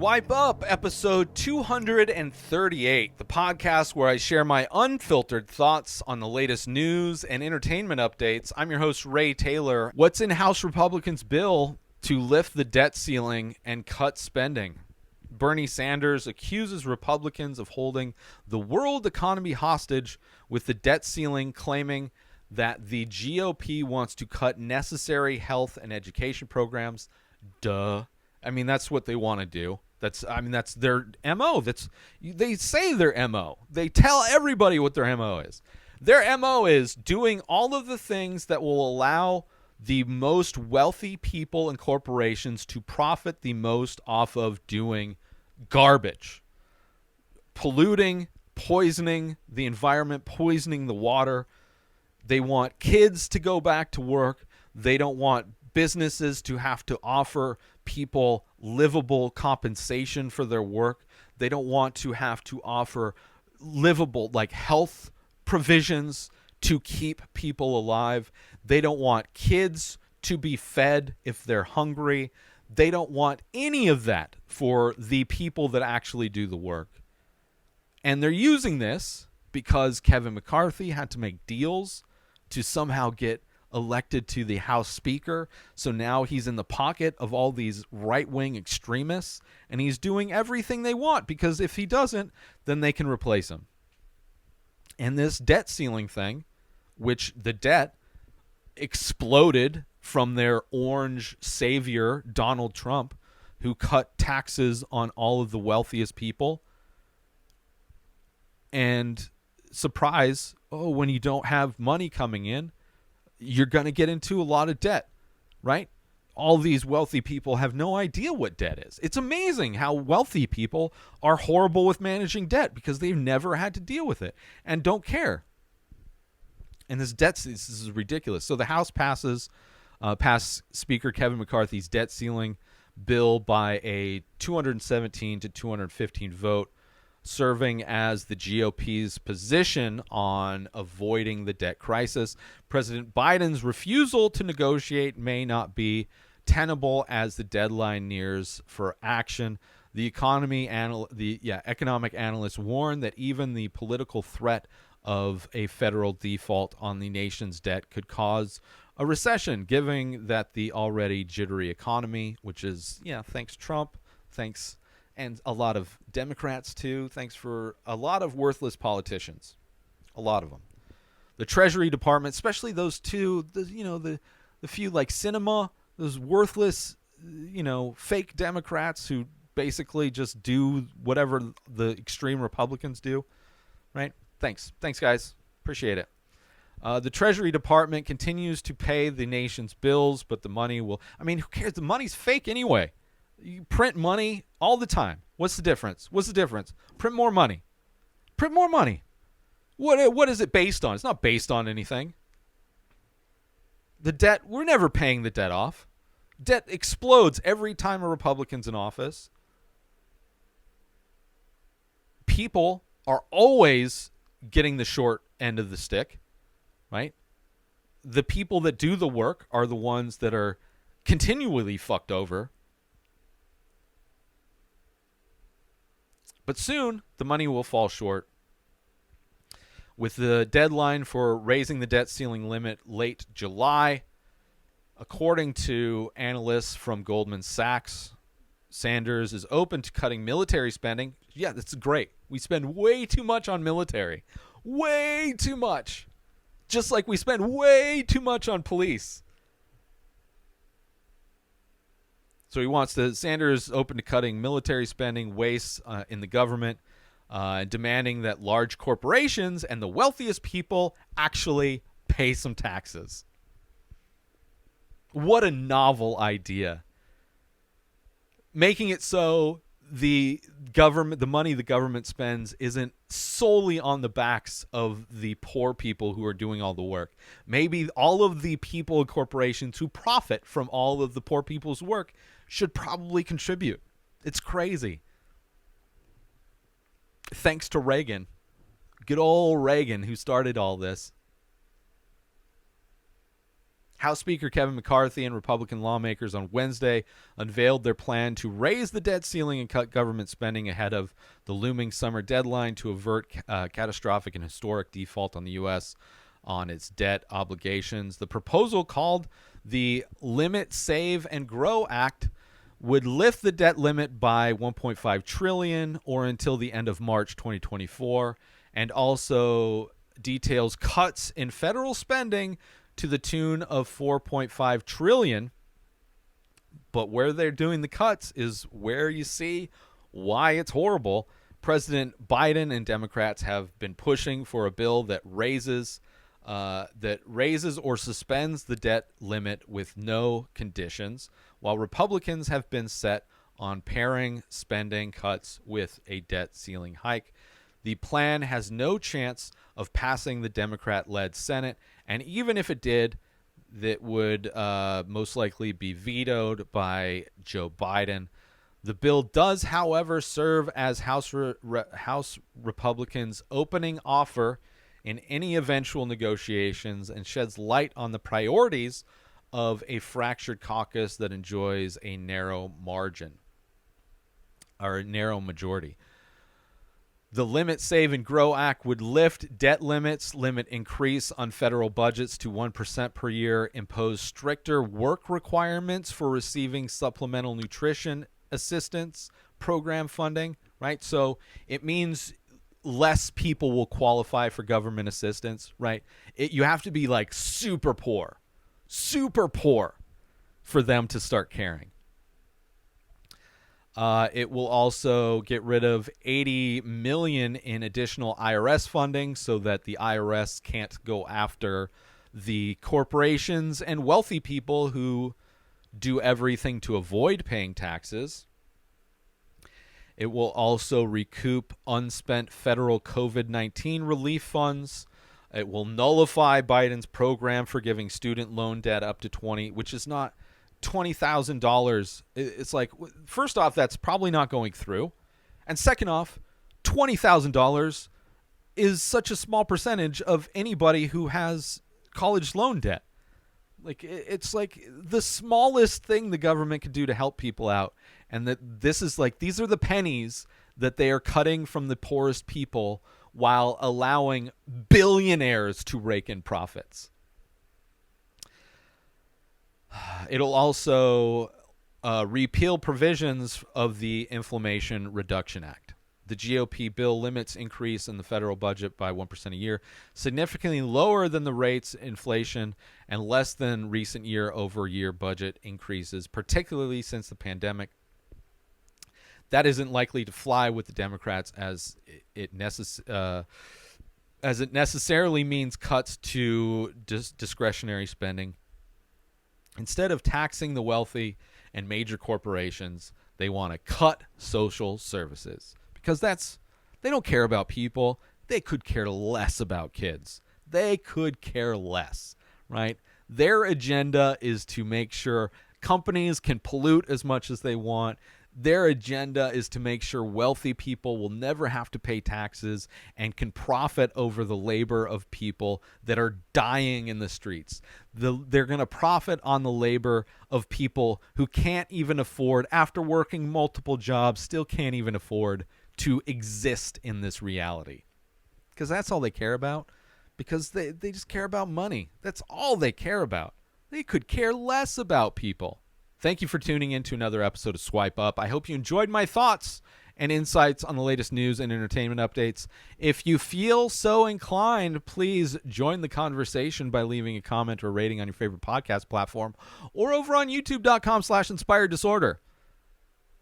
Swipe Up, episode 238, the podcast where I share my unfiltered thoughts on the latest news and entertainment updates. I'm your host, Ray Taylor. What's in House Republicans' bill to lift the debt ceiling and cut spending? Bernie Sanders accuses Republicans of holding the world economy hostage with the debt ceiling, claiming that the GOP wants to cut necessary health and education programs. Duh. I mean, that's what they want to do. That's their MO. They say their MO. They tell everybody what their MO is. Their MO is doing all of the things that will allow the most wealthy people and corporations to profit the most off of doing garbage, polluting, poisoning the environment, poisoning the water. They want kids to go back to work. They don't want businesses to have to offer people livable compensation for their work. They don't want to have to offer livable, like, health provisions to keep people alive. They don't want kids to be fed if they're hungry. They don't want any of that for the people that actually do the work. And they're using this because Kevin McCarthy had to make deals to somehow get elected to the House Speaker. So now he's in the pocket of all these right-wing extremists, and he's doing everything they want, because if he doesn't, then they can replace him. And this debt ceiling thing, which the debt exploded from their orange savior, Donald Trump, who cut taxes on all of the wealthiest people. And surprise, when you don't have money coming in, you're going to get into a lot of debt, right? All these wealthy people have no idea what debt is. It's amazing how wealthy people are horrible with managing debt because they've never had to deal with it and don't care. And this is ridiculous. So the House passed Speaker Kevin McCarthy's debt ceiling bill by a 217 to 215 vote, serving as the GOP's position on avoiding the debt crisis. President Biden's refusal to negotiate may not be tenable as the deadline nears for action. The economic analysts warn that even the political threat of a federal default on the nation's debt could cause a recession, given that the already jittery economy, which is, thanks Trump, thanks, and a lot of Democrats too. Thanks for a lot of worthless politicians, a lot of them. The Treasury Department, especially those two, the few like Cinema, those worthless, fake Democrats who basically just do whatever the extreme Republicans do, right? Thanks guys, appreciate it. The Treasury Department continues to pay the nation's bills, but the money who cares? The money's fake anyway. You print money all the time. What's the difference? Print more money. What is it based on? It's not based on anything. The debt, we're never paying the debt off. Debt explodes every time a Republican's in office. People are always getting the short end of the stick, right? The people that do the work are the ones that are continually fucked over. But soon, the money will fall short. With the deadline for raising the debt ceiling limit late July, according to analysts from Goldman Sachs, Sanders is open to cutting military spending. Yeah, that's great. We spend way too much on military. Way too much. Just like we spend way too much on police. So Sanders open to cutting military spending, wastes in the government, demanding that large corporations and the wealthiest people actually pay some taxes. What a novel idea. Making it so the money the government spends isn't solely on the backs of the poor people who are doing all the work. Maybe all of the people and corporations who profit from all of the poor people's work should probably contribute. It's crazy. Thanks to Reagan. Good old Reagan, who started all this. House Speaker Kevin McCarthy and Republican lawmakers on Wednesday unveiled their plan to raise the debt ceiling and cut government spending ahead of the looming summer deadline to avert catastrophic and historic default on the U.S. on its debt obligations. The proposal, called the Limit, Save, and Grow Act, would lift the debt limit by $1.5 trillion or until the end of March 2024, and also details cuts in federal spending to the tune of $4.5 trillion. But where they're doing the cuts is where you see why it's horrible. President Biden and Democrats have been pushing for a bill that raises or suspends the debt limit with no conditions, while Republicans have been set on pairing spending cuts with a debt ceiling hike. The plan has no chance of passing the Democrat-led Senate, and even if it did, that would most likely be vetoed by Joe Biden. The bill does, however, serve as House Republicans' opening offer in any eventual negotiations and sheds light on the priorities of a fractured caucus that enjoys a narrow margin or a narrow majority. The Limit, Save, and Grow Act would lift debt limits, limit increase on federal budgets to 1% per year, impose stricter work requirements for receiving supplemental nutrition assistance program funding, right? So it means less people will qualify for government assistance, right? You have to be like super poor for them to start caring. It will also get rid of $80 million in additional IRS funding so that the IRS can't go after the corporations and wealthy people who do everything to avoid paying taxes. It will also recoup unspent federal COVID-19 relief funds. It will nullify Biden's program for giving student loan debt up to which is not $20,000. It's like, first off, that's probably not going through. And second off, $20,000 is such a small percentage of anybody who has college loan debt. Like, it's like the smallest thing the government could do to help people out. And that this is like, these are the pennies that they are cutting from the poorest people while allowing billionaires to rake in profits. It'll also repeal provisions of the Inflation Reduction Act. The GOP bill limits increase in the federal budget by 1% a year, significantly lower than the rates inflation and less than recent year-over-year budget increases, particularly since the pandemic. That isn't likely to fly with the Democrats as it necessarily means cuts to discretionary spending. Instead of taxing the wealthy and major corporations, they want to cut social services because they don't care about people. They could care less about kids. They could care less, right? Their agenda is to make sure companies can pollute as much as they want. Their agenda is to make sure wealthy people will never have to pay taxes and can profit over the labor of people that are dying in the streets. They're going to profit on the labor of people who can't even afford, after working multiple jobs, still can't even afford to exist in this reality. Because that's all they care about. Because they just care about money. That's all they care about. They could care less about people. Thank you for tuning in to another episode of Swipe Up. I hope you enjoyed my thoughts and insights on the latest news and entertainment updates. If you feel so inclined, please join the conversation by leaving a comment or rating on your favorite podcast platform or over on youtube.com/inspired disorder.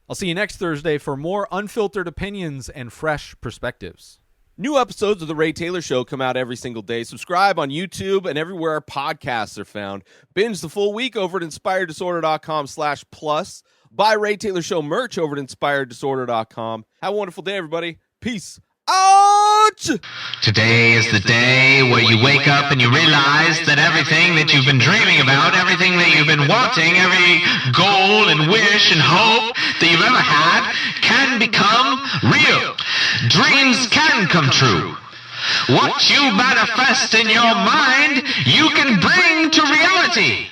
I'll see you next Thursday for more unfiltered opinions and fresh perspectives. New episodes of The Ray Taylor Show come out every single day. Subscribe on YouTube and everywhere our podcasts are found. Binge the full week over at inspireddisorder.com/plus. Buy Ray Taylor Show merch over at inspireddisorder.com. Have a wonderful day, everybody. Peace out! Today is the day where you wake up and you realize that everything that you've been dreaming about, everything that you've been wanting, every goal and wish and hope that you've ever had can become real. Dreams can come true. What you manifest in your mind, you can bring to reality.